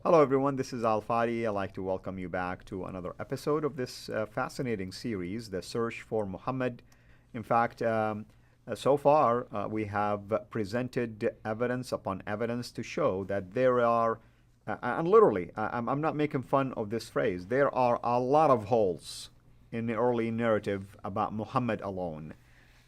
Hello, everyone. This is Al Fadi. I'd like to welcome you back to another episode of this fascinating series, The Search for Muhammad. In fact, so far we have presented evidence upon evidence to show that there are, and literally, I'm not making fun of this phrase, there are a lot of holes in the early narrative about Muhammad alone.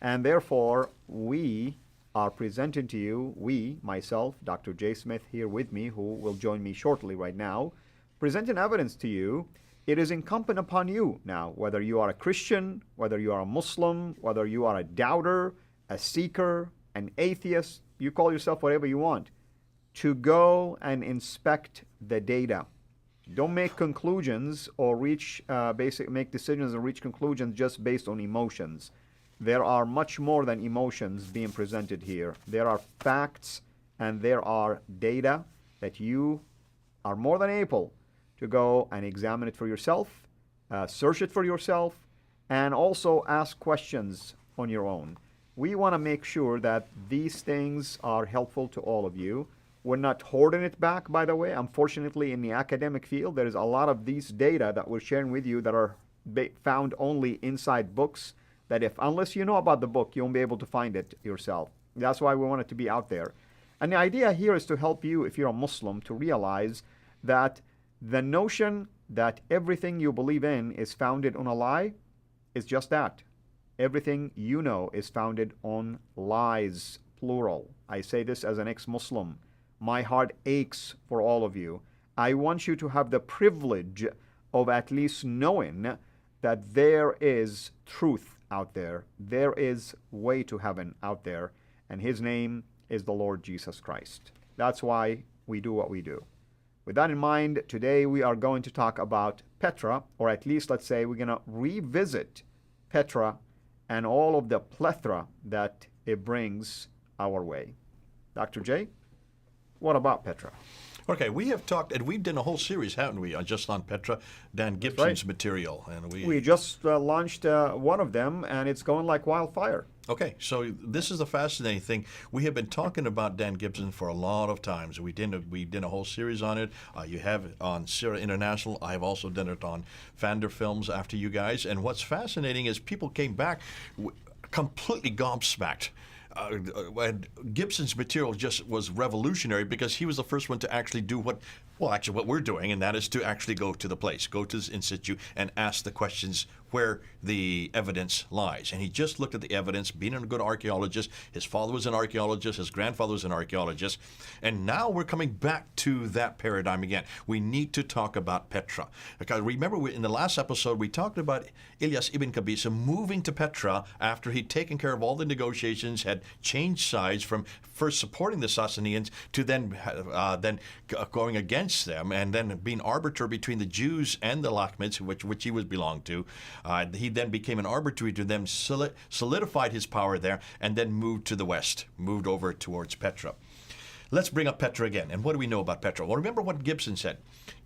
And therefore, we are presenting to you, myself, Dr. J. Smith here with me, who will join me shortly right now, presenting evidence to you. It is incumbent upon you now, whether you are a Christian, whether you are a Muslim, whether you are a doubter, a seeker, an atheist, you call yourself whatever you want, to go and inspect the data. Don't make conclusions or make decisions and reach conclusions just based on emotions. There are much more than emotions being presented here. There are facts and there are data that you are more than able to go and examine it for yourself, search it for yourself, and also ask questions on your own. We want to make sure that these things are helpful to all of you. We're not hoarding it back, by the way. Unfortunately, in the academic field, there is a lot of these data that we're sharing with you that are found only inside books, that unless you know about the book, you won't be able to find it yourself. That's why we want it to be out there. And the idea here is to help you, if you're a Muslim, to realize that the notion that everything you believe in is founded on a lie is just that. Everything you know is founded on lies, plural. I say this as an ex-Muslim. My heart aches for all of you. I want you to have the privilege of at least knowing that there is truth out there. There is way to heaven out there, and his name is the Lord Jesus Christ. That's why we do what we do. With that in mind, today we are going to talk about Petra, or at least let's say we're going to revisit Petra and all of the plethora that it brings our way. Dr. J, what about Petra? Okay, we have talked, and we've done a whole series, haven't we, just on Petra, Dan Gibson's material. And we just launched one of them, and it's going like wildfire. Okay, so this is the fascinating thing. We have been talking about Dan Gibson for a lot of times. We did a whole series on it. You have it on Sierra International. I've also done it on Fander Films after you guys. And what's fascinating is people came back completely gobsmacked. And Gibson's material just was revolutionary because he was the first one to actually do what we're doing, and that is to actually go to the place, go to this institute and ask the questions where the evidence lies. And he just looked at the evidence, being a good archaeologist. His father was an archaeologist, his grandfather was an archaeologist, and now we're coming back to that paradigm again. We need to talk about Petra. Because remember, in the last episode, we talked about Ilyas ibn Kabisa moving to Petra after he'd taken care of all the negotiations, had changed sides from first supporting the Sassanians to then going against them, and then being arbiter between the Jews and the Lakhmids, which he was belonged to. He then became an arbiter to them, solidified his power there, and then moved to the west, moved over towards Petra. Let's bring up Petra again. And what do we know about Petra? Well, remember what Gibson said.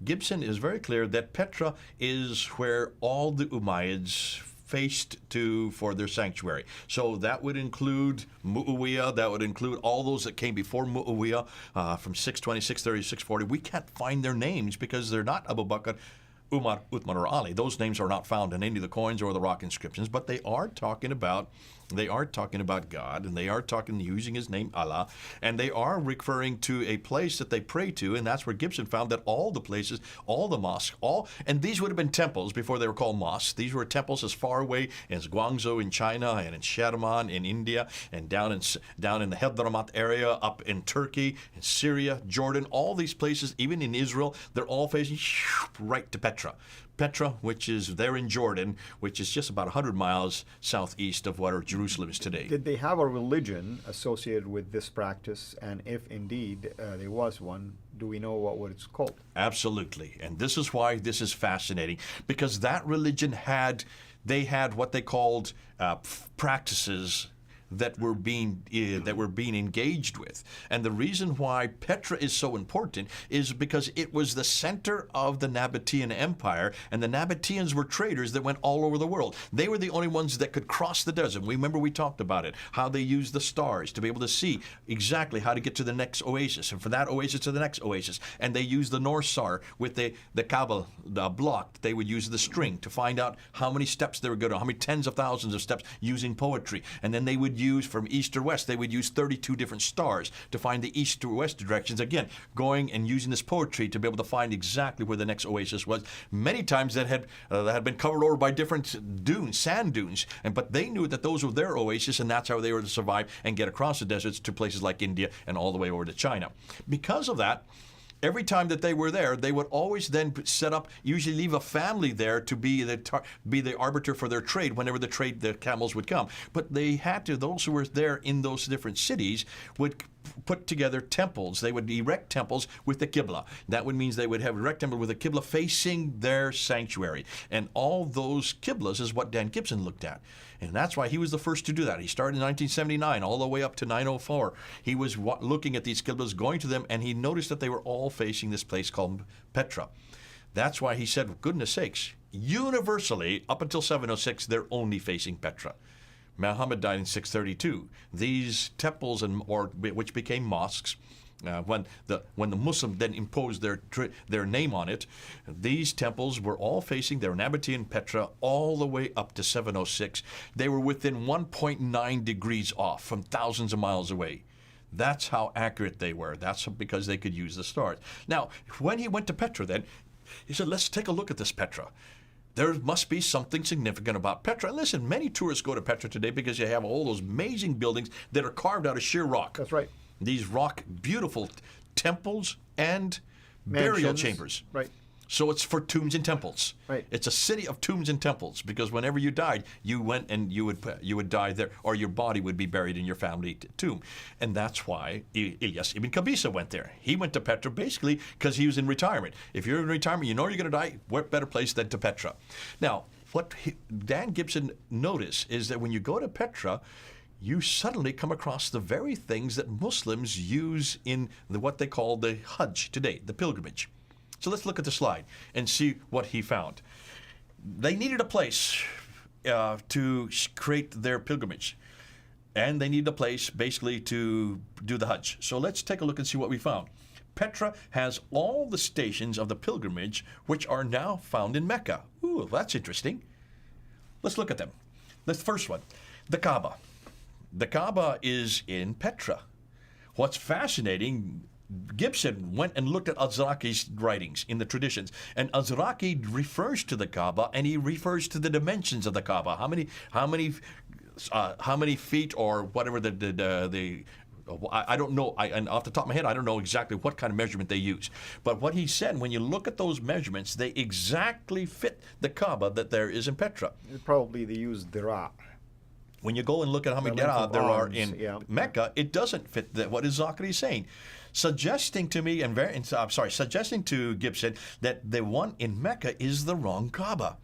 Gibson is very clear that Petra is where all the Umayyads faced to for their sanctuary. So that would include Muawiyah, that would include all those that came before Muawiyah from 620, 630, 640. We can't find their names because they're not Abu Bakr, Umar, Uthman, or Ali. Those names are not found in any of the coins or the rock inscriptions, but they are talking about God, and they are using his name Allah, and they are referring to a place that they pray to, and that's where Gibson found that all the places, all the mosques, and these would have been temples before they were called mosques. These were temples as far away as Guangzhou in China, and in Shadman in India, and down in the Hadramaut area, up in Turkey, in Syria, Jordan, all these places, even in Israel, they're all facing right to Petra. Petra, which is there in Jordan, which is just about 100 miles southeast of where Jerusalem is today. Did they have a religion associated with this practice? And if indeed there was one, do we know what it's called? Absolutely. And this is why this is fascinating, because that religion had what they called practices that were being engaged with. And the reason why Petra is so important is because it was the center of the Nabatean Empire, and the Nabateans were traders that went all over the world. They were the only ones that could cross the desert. Remember, we talked about it, how they used the stars to be able to see exactly how to get to the next oasis, and from that oasis to the next oasis. And they used the North Star with the Kaaba block. They would use the string to find out how many steps they were going to, how many tens of thousands of steps using poetry. And then they would use, from east to west, they would use 32 different stars to find the east to west directions. Again, going and using this poetry to be able to find exactly where the next oasis was. Many times that had been covered over by different dunes, sand dunes, but they knew that those were their oasis, and that's how they were to survive and get across the deserts to places like India and all the way over to China. Because of that, every time that they were there, they would always then set up, usually leave a family there to be the arbiter for their trade whenever the camels would come. But they had to, those who were there in those different cities would put together temples. They would erect temples with the Qibla. That would mean they would have erect temple with the Qibla facing their sanctuary. And all those Qiblas is what Dan Gibson looked at. And that's why he was the first to do that. He started in 1979 all the way up to 904. He was looking at these Qiblas, going to them, and he noticed that they were all facing this place called Petra. That's why he said, goodness sakes, universally, up until 706, they're only facing Petra. Muhammad died in 632. These temples, which became mosques, when the Muslim then imposed their name on it, these temples were all facing their Nabatean Petra all the way up to 706. They were within 1.9 degrees off from thousands of miles away. That's how accurate they were. That's because they could use the stars. Now, when he went to Petra then, he said, let's take a look at this Petra. There must be something significant about Petra. And listen, many tourists go to Petra today because you have all those amazing buildings that are carved out of sheer rock. That's right. These beautiful temples and burial chambers. Right. So it's for tombs and temples. Right. It's a city of tombs and temples, because whenever you died, you went and you would die there, or your body would be buried in your family tomb. And that's why Ilyas ibn Qabisa went there. He went to Petra basically because he was in retirement. If you're in retirement, you know you're going to die, what better place than to Petra? Now, what Dan Gibson noticed is that when you go to Petra, you suddenly come across the very things that Muslims use in what they call the Hajj today, the pilgrimage. So let's look at the slide and see what he found. They needed a place to create their pilgrimage, and they needed a place basically to do the Hajj. So let's take a look and see what we found. Petra has all the stations of the pilgrimage which are now found in Mecca. Ooh, that's interesting. Let's look at them. The first one, the Kaaba. The Kaaba is in Petra. What's fascinating, Gibson went and looked at Al-Zaraqi's writings in the traditions, and Al-Zaraqi refers to the Kaaba, and he refers to the dimensions of the Kaaba. How many feet or whatever I don't know. And off the top of my head, I don't know exactly what kind of measurement they use. But what he said, when you look at those measurements, they exactly fit the Kaaba that there is in Petra. Probably they use dira. When you go and look at how many dira there are in Mecca, it doesn't fit what is Zakari saying. Suggesting to me, suggesting to Gibson that the one in Mecca is the wrong Kaaba.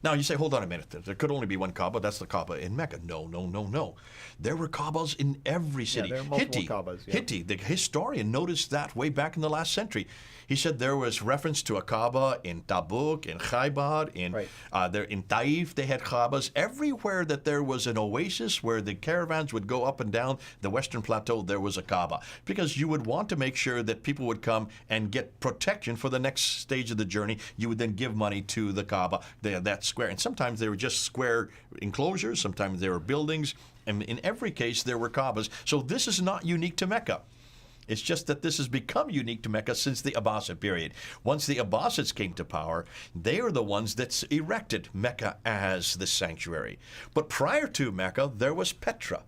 Now you say, hold on a minute, there could only be one Kaaba, that's the Kaaba in Mecca. No. There were Kaabas in every city. Yeah, there are multiple Kaabas. Yeah. Hitti, the historian, noticed that way back in the last century. He said there was reference to a Kaaba in Tabuk, in Khaybar, in Taif. They had Kaabas. Everywhere that there was an oasis where the caravans would go up and down the western plateau, there was a Kaaba. Because you would want to make sure that people would come and get protection for the next stage of the journey. You would then give money to the Kaaba, that square. And sometimes they were just square enclosures. Sometimes they were buildings. And in every case, there were Kaabas. So this is not unique to Mecca. It's just that this has become unique to Mecca since the Abbasid period. Once the Abbasids came to power, they are the ones that erected Mecca as the sanctuary. But prior to Mecca, there was Petra.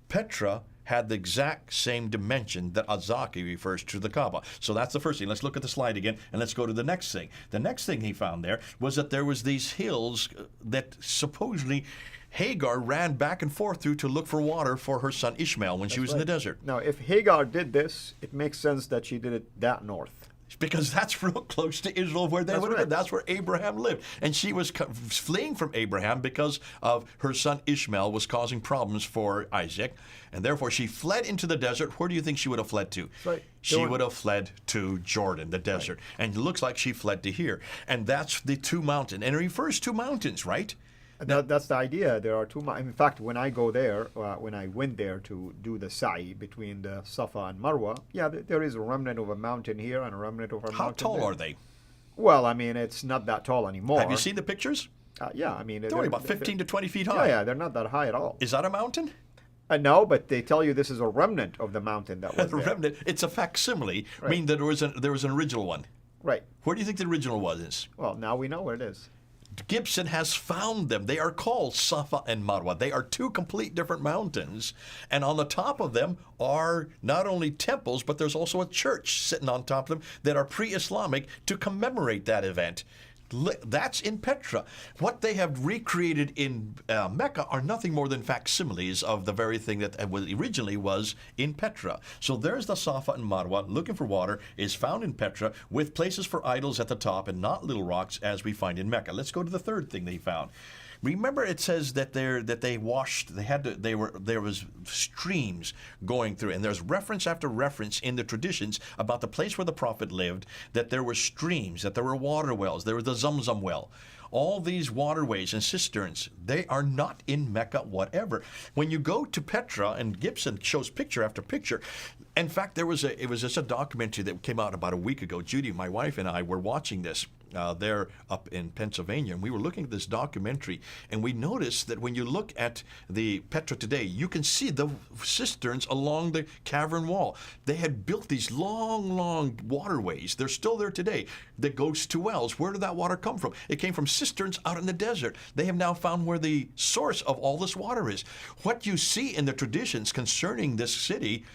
Petra had the exact same dimension that Al-Zaki refers to the Kaaba. So that's the first thing. Let's look at the slide again, and let's go to the next thing. The next thing he found there was that there was these hills that supposedly Hagar ran back and forth through to look for water for her son Ishmael when she was in the desert. Now, if Hagar did this, it makes sense that she did it that north. because that's real close to Israel where they would have been. That's where Abraham lived. And she was fleeing from Abraham because of her son Ishmael was causing problems for Isaac. And therefore she fled into the desert. Where do you think she would have fled to? Right. She would have fled to Jordan, the desert. Right. And it looks like she fled to here. And that's the two mountains. And it refers to mountains, right? That's the idea. There are two. In fact, when I go there, when I went there to do the sa'i between the Safa and Marwa, there is a remnant of a mountain here and a remnant of a mountain How tall there. are they? Well, I mean, it's not that tall anymore. Have you seen the pictures? Yeah, I mean, They're only about 15 to 20 feet high. Yeah, they're not that high at all. Is that a mountain? No, but they tell you this is a remnant of the mountain that was there. Remnant. It's a facsimile, Right. meaning that there was an original one. Right. Where do you think the original was? Well, now we know where it is. Gibson has found them. They are called Safa and Marwa. They are two complete different mountains. And on the top of them are not only temples, but there's also a church sitting on top of them that are pre-Islamic to commemorate that event. That's in Petra. What they have recreated in Mecca are nothing more than facsimiles of the very thing that originally was in Petra. So there's the Safa and Marwa, looking for water, is found in Petra with places for idols at the top and not little rocks as we find in Mecca. Let's go to the third thing they found. Remember, it says that there was streams going through, and there's reference after reference in the traditions about the place where the prophet lived, that there were streams, that there were water wells, there was the Zamzam well. All these waterways and cisterns, they are not in Mecca whatever. When you go to Petra, and Gibson shows picture after picture, in fact, it was just a documentary that came out about a week ago. Judy, my wife, and I were watching this. There up in Pennsylvania, and we were looking at this documentary, and we noticed that when you look at the Petra today, you can see the cisterns along the cavern wall. They had built these long waterways. They're still there today that goes to wells. Where did that water come from? It came from cisterns out in the desert. They have now found where the source of all this water is. What you see in the traditions concerning this city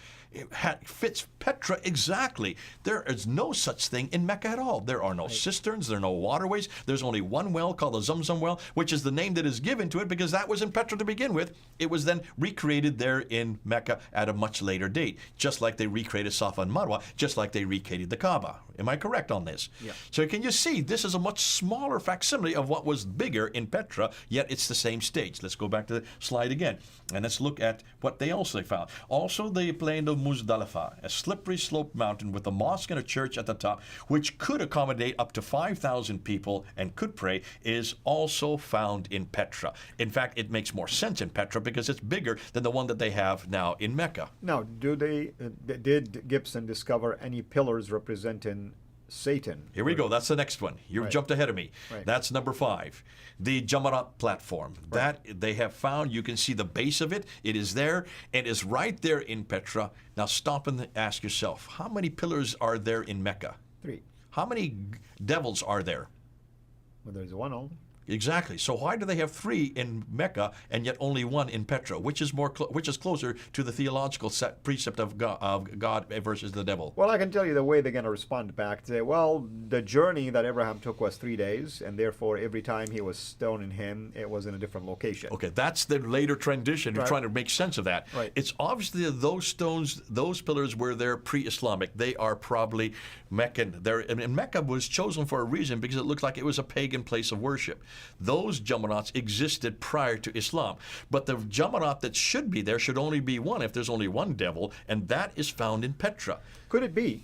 fits Petra exactly. There is no such thing in Mecca at all. There are no cisterns, there are no waterways. There's only one well called the Zamzam well, which is the name that is given to it because that was in Petra to begin with. It was then recreated there in Mecca at a much later date, just like they recreated Safa and Marwa, just like they recreated the Kaaba. Am I correct on this? Yeah. So can you see, this is a much smaller facsimile of what was bigger in Petra, yet it's the same stage. Let's go back to the slide again, and let's look at what they also found. Also, the plain of Muzdalifah, a slippery sloped mountain with a mosque and a church at the top, which could accommodate up to 5,000 people and could pray, is also found in Petra. In fact, it makes more sense in Petra because it's bigger than the one that they have now in Mecca. Now, did Gibson discover any pillars representing Satan? Here we go. That's the next one. You've jumped ahead of me. Right. That's number 5. The Jamarat platform. Right. That they have found. You can see the base of it. It is there. It is right there in Petra. Now stop and ask yourself, how many pillars are there in Mecca? 3. How many devils are there? Well, there's one only. Exactly. So why do they have 3 in Mecca and yet only 1 in Petra? Which is closer to the theological precept of God versus the devil? Well, I can tell you the way they're going to respond back. Say, well, the journey that Abraham took was 3 days, and therefore every time he was stoning him, it was in a different location. Okay, that's the later tradition. You're Right. trying to make sense of that. Right. It's obviously that those stones, those pillars were there pre-Islamic. They are probably Meccan. And Mecca was chosen for a reason because it looked like it was a pagan place of worship. Those Jamarats existed prior to Islam. But the Jamarat that should be there should only be one if there's only one devil, and that is found in Petra. Could it be,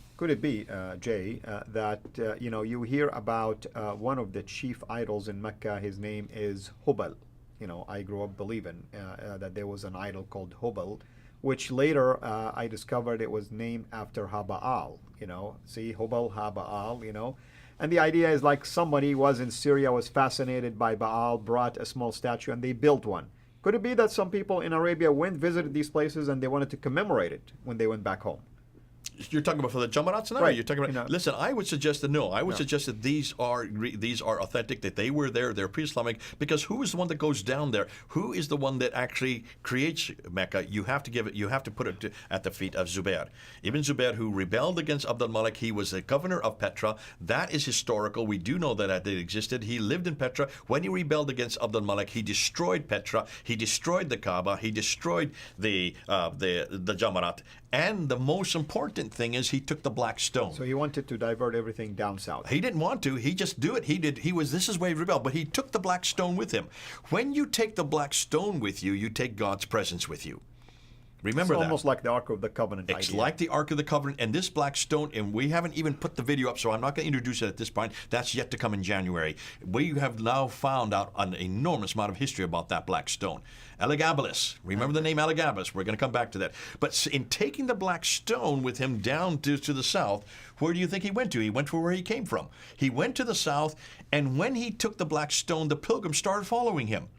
Jay, that you hear about one of the chief idols in Mecca? His name is Hubal. I grew up believing that there was an idol called Hubal, which later I discovered it was named after Habaal. See, Hubal, Habaal. And the idea is like somebody was in Syria, was fascinated by Baal, brought a small statue, and they built one. Could it be that some people in Arabia visited these places, and they wanted to commemorate it when they went back home? You're talking about for the Jamarats now? Right. You're talking about. Listen, I would suggest that no. I would suggest that these are authentic. That they were there. They're pre-Islamic. Because who is the one that goes down there? Who is the one that actually creates Mecca? You have to give it. You have to put it at the feet of Zubair. Ibn Zubair, who rebelled against Abd al-Malik. He was the governor of Petra. That is historical. We do know that it existed. He lived in Petra. When he rebelled against Abd al-Malik, he destroyed Petra. He destroyed the Kaaba. He destroyed the Jamarat. And the most important important thing is he took the Black Stone. So he wanted to divert everything down south. He didn't want to. He just do it. This is why he rebelled. But he took the Black Stone with him. When you take the Black Stone with you, you take God's presence with you. Remember that. It's almost like the Ark of the Covenant It's idea. like the Ark of the Covenant, and this Black Stone, and we haven't even put the video up, so I'm not going to introduce it at this point. That's yet to come in January. We have now found out an enormous amount of history about that Black Stone. Elagabalus. Remember the name Elagabalus. We're going to come back to that. But in taking the Black Stone with him down to the south, where do you think he went to? He went to where he came from. He went to the south, and when he took the Black Stone, the pilgrims started following him.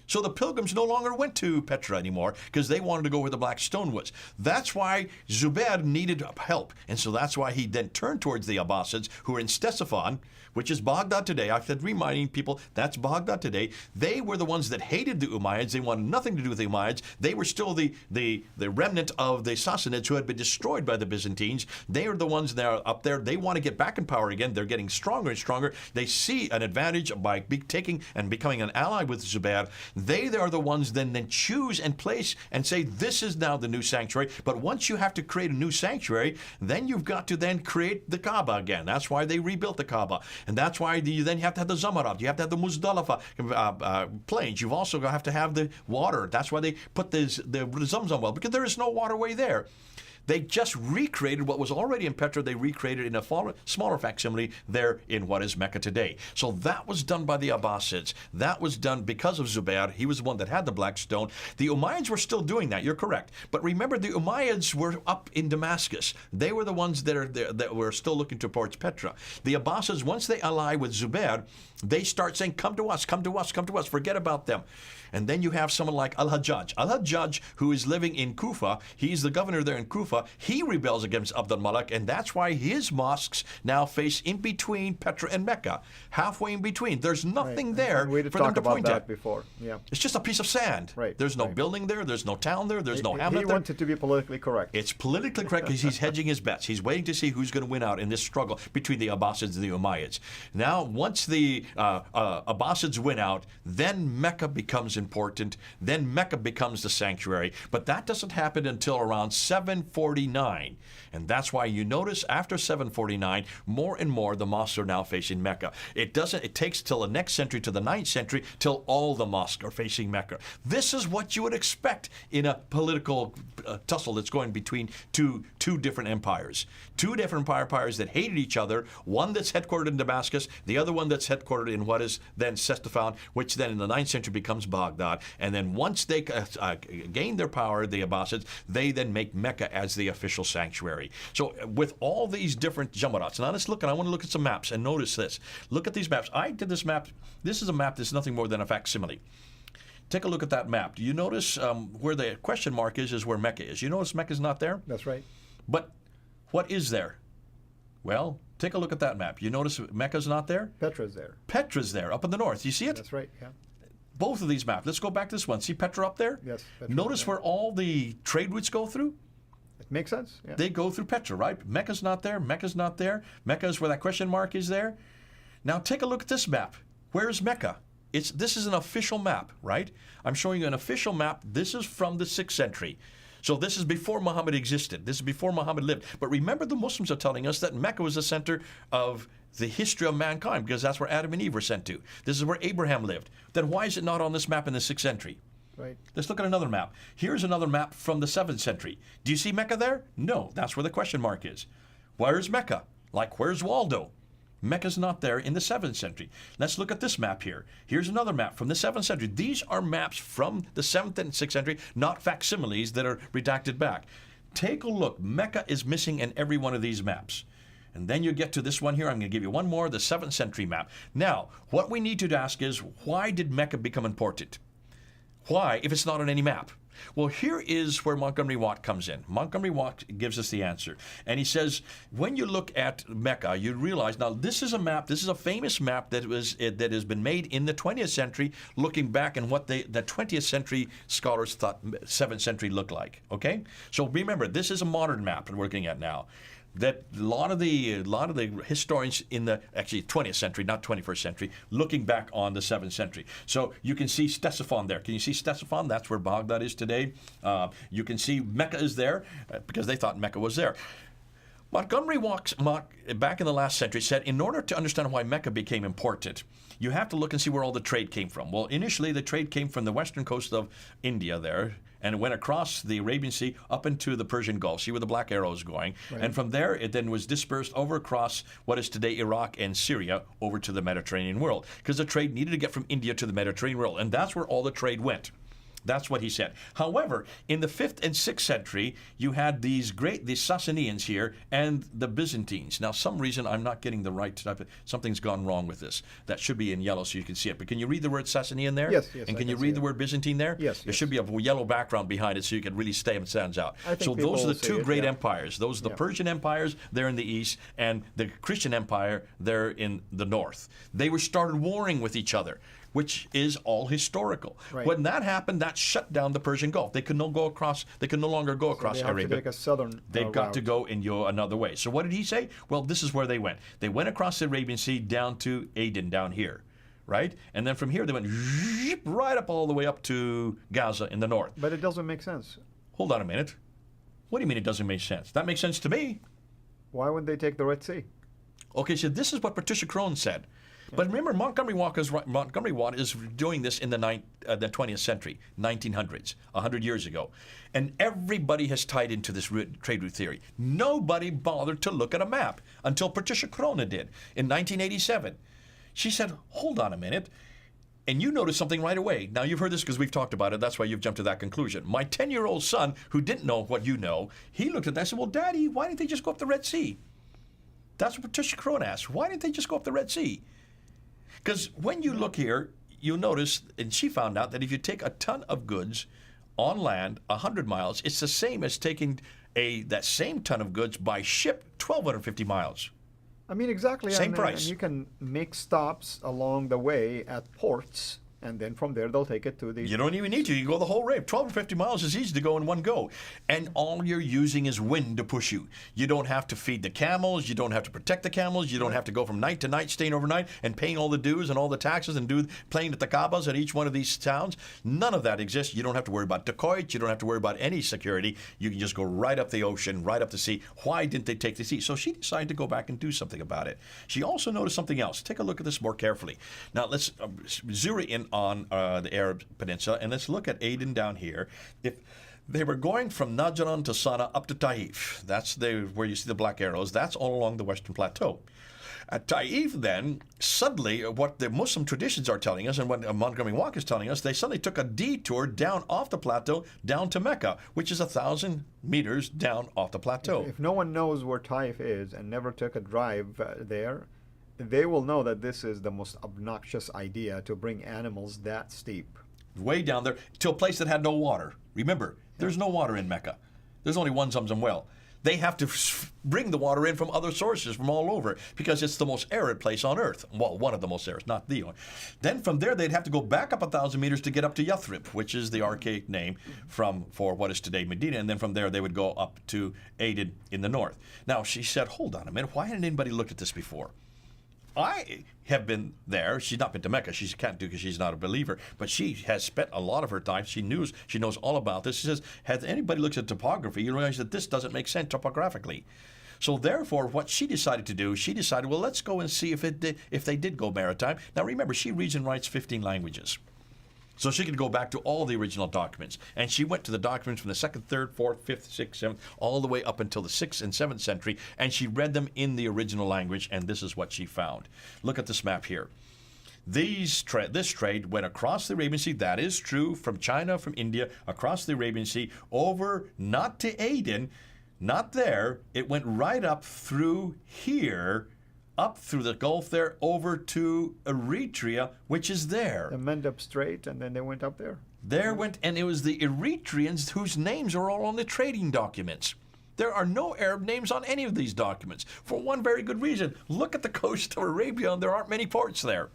So the pilgrims no longer went to Petra anymore because they wanted to go where the Black Stone was. That's why Zubair needed help. And so that's why he then turned towards the Abbasids, who were in Ctesiphon, which is Baghdad today. I've been reminding people that's Baghdad today. They were the ones that hated the Umayyads. They wanted nothing to do with the Umayyads. They were still the remnant of the Sassanids who had been destroyed by the Byzantines. They are the ones that are up there. They want to get back in power again. They're getting stronger and stronger. They see an advantage by taking and becoming an ally with Zubair. They are the ones then choose and place and say, this is now the new sanctuary. But once you have to create a new sanctuary, then you've got to then create the Kaaba again. That's why they rebuilt the Kaaba. And that's why you then have to have the Zamarat. You have to have the Muzdalifa plains. You've also have to have the water. That's why they put the Zamzam well, because there is no waterway there. They just recreated what was already in Petra. They recreated in a smaller facsimile there in what is Mecca today. So that was done by the Abbasids. That was done because of Zubair. He was the one that had the Black Stone. The Umayyads were still doing that. You're correct. But remember, the Umayyads were up in Damascus. They were the ones that were still looking towards Petra. The Abbasids, once they ally with Zubair, they start saying, come to us, come to us, come to us. Forget about them. And then you have someone like Al-Hajjaj. Al-Hajjaj, who is living in Kufa, he's the governor there in Kufa. He rebels against Abd al-Malik, and that's why his mosques now face in between Petra and Mecca, halfway in between. There's nothing there we for them talked to about point that at. before. Yeah. It's just a piece of sand. Right. There's no Right. building there. There's no town there. There's no He hamlet there. wanted to be politically correct. It's politically correct because he's hedging his bets. He's waiting to see who's going to win out in this struggle between the Abbasids and the Umayyads. Now, once the Abbasids win out, then Mecca becomes important. Then Mecca becomes the sanctuary. But that doesn't happen until around 749. And that's why you notice after 749, more and more the mosques are now facing Mecca. It takes till the next century, to the 9th century, till all the mosques are facing Mecca. This is what you would expect in a political tussle that's going between two different empires. Two different empires that hated each other, one that's headquartered in Damascus, the other one that's headquartered in what is then Ctesiphon, which then in the 9th century becomes Baghdad. And then once they gain their power, the Abbasids, they then make Mecca as the official sanctuary. So with all these different jamarats, now let's look, and I want to look at some maps and notice this. Look at these maps. I did this map. This is a map that's nothing more than a facsimile. Take a look at that map. Do you notice where the question mark is where Mecca is? You notice Mecca's not there? That's right. But what is there? Well, take a look at that map. You notice Mecca's not there? Petra's there. Petra's there, up in the north. You see it? That's right, yeah. Both of these maps. Let's go back to this one. See Petra up there? Yes. Petra's Notice there. where all the trade routes go through? It makes sense. Yeah. They go through Petra, right? Mecca's not there. Mecca's not there. Mecca is where that question mark is there. Now take a look at this map. Where is Mecca? This is an official map, right? I'm showing you an official map. This is from the 6th century. So this is before Muhammad existed. This is before Muhammad lived. But remember, the Muslims are telling us that Mecca was the center of the history of mankind because that's where Adam and Eve were sent to. This is where Abraham lived. Then why is it not on this map in the 6th century? Right. Let's look at another map. Here's another map from the 7th century. Do you see Mecca there? No, that's where the question mark is. Where's Mecca? Like, where's Waldo? Mecca's not there in the 7th century. Let's look at this map here. Here's another map from the 7th century. These are maps from the 7th and 6th century, not facsimiles that are redacted back. Take a look. Mecca is missing in every one of these maps. And then you get to this one here. I'm going to give you one more, the 7th century map. Now, what we need to ask is, why did Mecca become important? Why, if it's not on any map? Well, here is where Montgomery Watt comes in. Montgomery Watt gives us the answer. And he says, when you look at Mecca, you realize, now this is a map, this is a famous map that has been made in the 20th century, looking back and what the 20th century scholars thought 7th century looked like, okay? So remember, this is a modern map that we're looking at now. That a lot of the historians in the actually 20th century, not 21st century, looking back on the 7th century. So you can see Ctesiphon there. Can you see Ctesiphon? That's where Baghdad is today. You can see Mecca is there because they thought Mecca was there. Montgomery Walks, back in the last century, said in order to understand why Mecca became important, you have to look and see where all the trade came from. Well, initially, the trade came from the western coast of India there, and it went across the Arabian Sea up into the Persian Gulf. See where the black arrow is going. Right. And from there, it then was dispersed over across what is today Iraq and Syria over to the Mediterranean world, because the trade needed to get from India to the Mediterranean world, and that's where all the trade went. That's what he said. However, in the 5th and 6th century, you had the Sasanians here and the Byzantines. Now, some reason I'm not getting the right type of, something's gone wrong with this. That should be in yellow so you can see it. But can you read the word Sasanian there? Yes. And can you read the word Byzantine there? Yes. There should be a yellow background behind it so you can really stand out. So those are the two great empires. Those are the Persian empires there in the east and the Christian empire there in the north. They were started warring with each other, which is all historical. Right. When that happened, that shut down the Persian Gulf. They could no longer go across they have Arabia. To take a southern They've got route. to go in another way. So what did he say? Well, this is where they went. They went across the Arabian Sea down to Aden down here, right? And then from here they went right up all the way up to Gaza in the north. But it doesn't make sense. Hold on a minute. What do you mean it doesn't make sense? That makes sense to me. Why would they take the Red Sea? Okay, so this is what Patricia Crone said. But remember, Montgomery Watt is doing this in the 20th century, 1900s, 100 years ago. And everybody has tied into this trade route theory. Nobody bothered to look at a map until Patricia Crone did in 1987. She said, hold on a minute. And you noticed something right away. Now, you've heard this because we've talked about it. That's why you've jumped to that conclusion. My 10-year-old son, who didn't know what you know, he looked at that and said, well, Daddy, why didn't they just go up the Red Sea? That's what Patricia Crone asked. Why didn't they just go up the Red Sea? Because when you look here, you'll notice, and she found out that if you take a ton of goods on land 100 miles, it's the same as taking that same ton of goods by ship 1,250 miles. I mean, exactly. Same price. And you can make stops along the way at ports, and then from there they'll take it to the... You don't even need to. You can go the whole way. 1,250 miles is easy to go in one go. And all you're using is wind to push you. You don't have to feed the camels. You don't have to protect the camels. You don't have to go from night to night, staying overnight, and paying all the dues and all the taxes and playing at the Kaabas at each one of these towns. None of that exists. You don't have to worry about dacoits. You don't have to worry about any security. You can just go right up the ocean, right up the sea. Why didn't they take the sea? So she decided to go back and do something about it. She also noticed something else. Take a look at this more carefully. Now, let's zero in on the Arab Peninsula, and let's look at Aden down here. If they were going from Najran to Sana'a up to Taif, that's where you see the black arrows, that's all along the Western Plateau. At Taif, then, suddenly, what the Muslim traditions are telling us, and what Montgomery Walk is telling us, they suddenly took a detour down off the plateau, down to Mecca, which is 1,000 meters down off the plateau. If no one knows where Taif is and never took a drive there, they will know that this is the most obnoxious idea to bring animals that steep. Way down there to a place that had no water. Remember, there's no water in Mecca. There's only one Zamzam well. They have to bring the water in from other sources from all over because it's the most arid place on earth. Well, one of the most arid, not the only. Then from there, they'd have to go back up 1,000 meters to get up to Yathrib, which is the archaic name for what is today Medina. And then from there, they would go up to Aden in the north. Now, she said, hold on a minute. Why hadn't anybody looked at this before? I have been there. She's not been to Mecca. She can't do because she's not a believer. But she has spent a lot of her time. She knows all about this. She says, has anybody looked at topography, you realize that this doesn't make sense topographically. So therefore, what she decided to do, she decided, well, let's go and see if they did go maritime. Now remember, she reads and writes 15 languages. So she could go back to all the original documents. And she went to the documents from the 2nd, 3rd, 4th, 5th, 6th, 7th, all the way up until the 6th and 7th century. And she read them in the original language, and this is what she found. Look at this map here. This trade went across the Arabian Sea. That is true, from China, from India, across the Arabian Sea, over, not to Aden, not there. It went right up through here, up through the Gulf there, over to Eritrea, which is there. The Mendeb Strait, and then they went up there. And it was the Eritreans whose names are all on the trading documents. There are no Arab names on any of these documents, for one very good reason. Look at the coast of Arabia, and there aren't many ports there.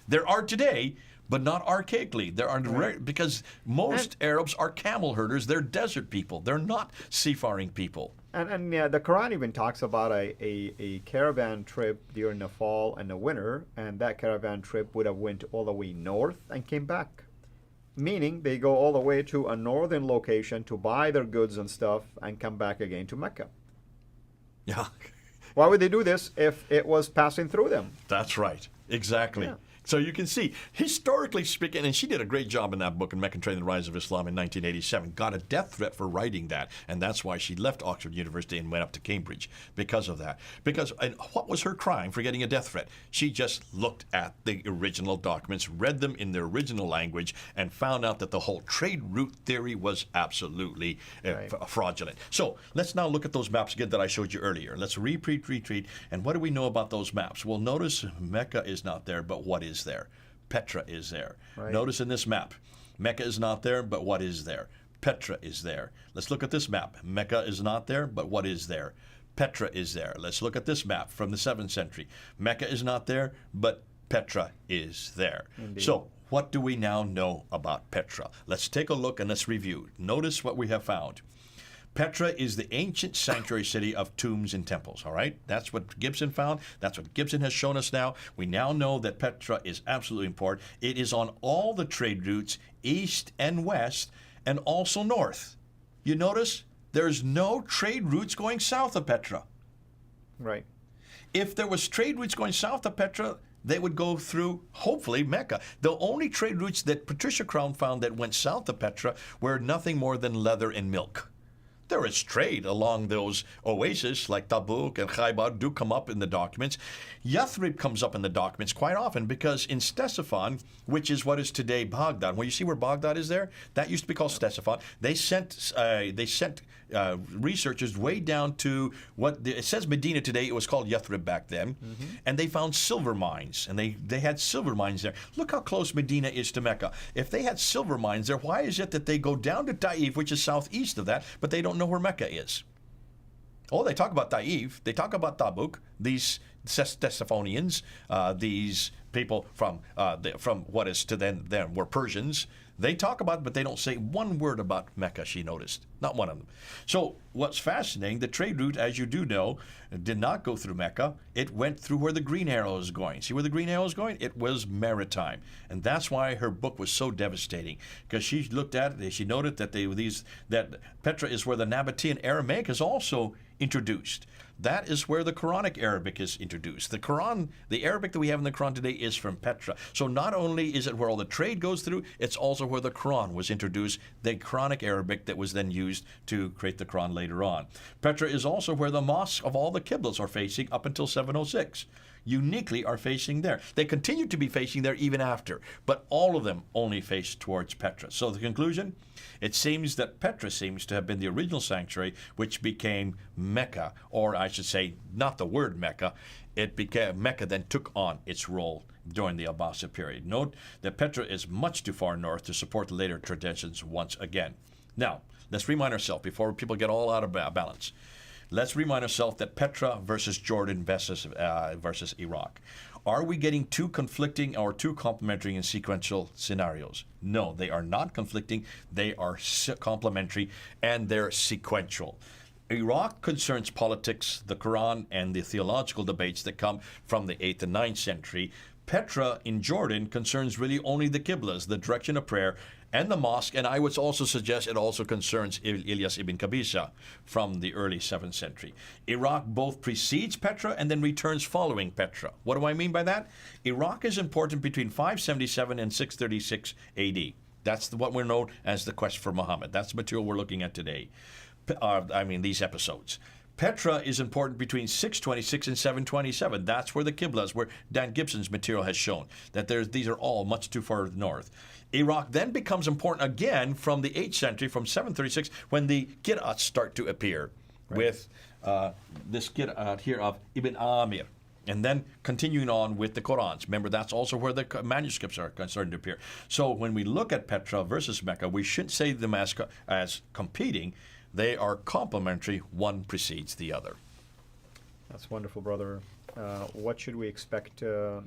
There are today, but not archaically. There are because most Arabs are camel herders. They're desert people. They're not seafaring people. And the Quran even talks about a caravan trip during the fall and the winter, and that caravan trip would have went all the way north and came back. Meaning they go all the way to a northern location to buy their goods and stuff and come back again to Mecca. Yeah. Why would they do this if it was passing through them? That's right. Exactly. Yeah. So you can see, historically speaking, and she did a great job in that book, in Mecca and the Rise of Islam in 1987, got a death threat for writing that. And that's why she left Oxford University and went up to Cambridge because of that. And what was her crime for getting a death threat? She just looked at the original documents, read them in their original language, and found out that the whole trade route theory was absolutely fraudulent. So let's now look at those maps again that I showed you earlier. Let's retreat. And what do we know about those maps? Well, notice Mecca is not there, but what is there? Petra is there. Right. Notice in this map, Mecca is not there, but what is there? Petra is there. Let's look at this map. Mecca is not there, but what is there? Petra is there. Let's look at this map from the 7th century. Mecca is not there, but Petra is there. Indeed. So what do we now know about Petra? Let's take a look and let's review. Notice what we have found. Petra is the ancient sanctuary city of tombs and temples, all right? That's what Gibson found. That's what Gibson has shown us now. We now know that Petra is absolutely important. It is on all the trade routes, east and west, and also north. You notice there's no trade routes going south of Petra. Right. If there was trade routes going south of Petra, they would go through, hopefully, Mecca. The only trade routes that Patricia Crown found that went south of Petra were nothing more than leather and milk. There is trade along those oases, like Tabuk and Khaybar do come up in the documents. Yathrib comes up in the documents quite often because in Ctesiphon, which is what is today Baghdad, where you see where Baghdad is there, that used to be called Ctesiphon. They sent researchers way down to it says Medina today. It was called Yathrib back then, and they found silver mines, and they had silver mines there. Look how close Medina is to Mecca. If they had silver mines there, why is it that they go down to Taif, which is southeast of that, but they don't know where Mecca is? Oh, they talk about Taif, they talk about Tabuk, these Ctesiphonians, these people from what is to them were Persians. They talk about it, but they don't say one word about Mecca, she noticed. Not one of them. So what's fascinating, the trade route, as you do know, did not go through Mecca. It went through where the green arrow is going. See where the green arrow is going? It was maritime. And that's why her book was so devastating. Because she looked at it, she noted that that Petra is where the Nabatean Aramaic is also introduced. That is where the Quranic Arabic is introduced. The Quran, the Arabic that we have in the Quran today is from Petra. So not only is it where all the trade goes through, it's also where the Quran was introduced, the Quranic Arabic that was then used to create the Quran later on. Petra is also where the mosques of all the Qiblas are facing up until 706. Uniquely are facing there. They continue to be facing there even after, but all of them only face towards Petra. So the conclusion, it seems that Petra seems to have been the original sanctuary, which became Mecca, or I should say, not the word Mecca. It became Mecca, then took on its role during the Abbasid period. Note that Petra is much too far north to support the later traditions once again. Now, let's remind ourselves before people get all out of balance. Let's remind ourselves that Petra versus Jordan versus Iraq. Are we getting two conflicting or two complementary and sequential scenarios? No, they are not conflicting. They are complementary and they're sequential. Iraq concerns politics, the Quran, and the theological debates that come from the 8th and 9th century. Petra in Jordan concerns really only the Qiblas, the direction of prayer, and the mosque, and I would also suggest it also concerns Ilyas ibn Qabisa from the early 7th century. Iraq both precedes Petra and then returns following Petra. What do I mean by that? Iraq is important between 577 and 636 AD. That's what we're known as the quest for Muhammad. That's the material we're looking at today. These episodes. Petra is important between 626 and 727. That's where the Qiblas, where Dan Gibson's material has shown that these are all much too far north. Iraq then becomes important again from the 8th century, from 736, when the Qira'ats start to appear, with this Qira'at here of Ibn Amir. And then continuing on with the Qurans. Remember, that's also where the manuscripts are starting to appear. So when we look at Petra versus Mecca, we shouldn't say them as competing. They are complementary. One precedes the other. That's wonderful, brother. What should we expect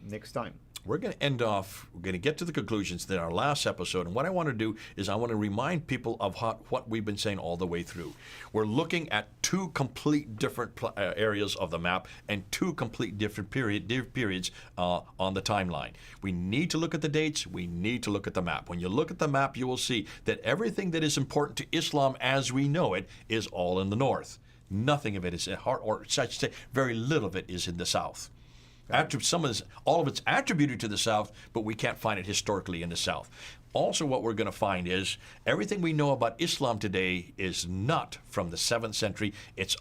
next time? We're going to end off, we're going to get to the conclusions in our last episode. And what I want to do is I want to remind people of what we've been saying all the way through. We're looking at two complete different areas of the map and two complete different periods on the timeline. We need to look at the dates. We need to look at the map. When you look at the map, you will see that everything that is important to Islam as we know it is all in the north. Nothing of it is or such say very little of it is in the South. All of it's attributed to the South, but we can't find it historically in the South. Also, what we're going to find is everything we know about Islam today is not from the 7th century,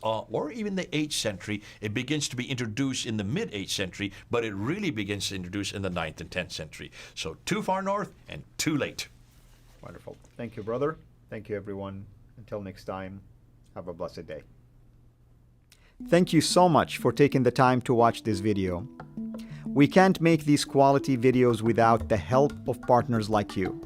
or even the 8th century. It begins to be introduced in the mid-8th century, but it really begins to introduce in the 9th and 10th century. So too far north and too late. Wonderful. Thank you, brother. Thank you, everyone. Until next time, have a blessed day. Thank you so much for taking the time to watch this video. We can't make these quality videos without the help of partners like you.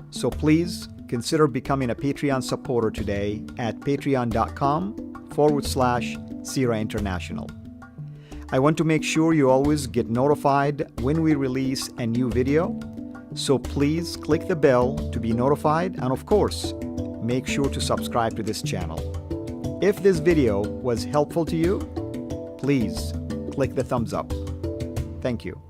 So please consider becoming a Patreon supporter today at patreon.com/Sira International. I want to make sure you always get notified when we release a new video. So please click the bell to be notified, and of course, make sure to subscribe to this channel. If this video was helpful to you, please click the thumbs up. Thank you.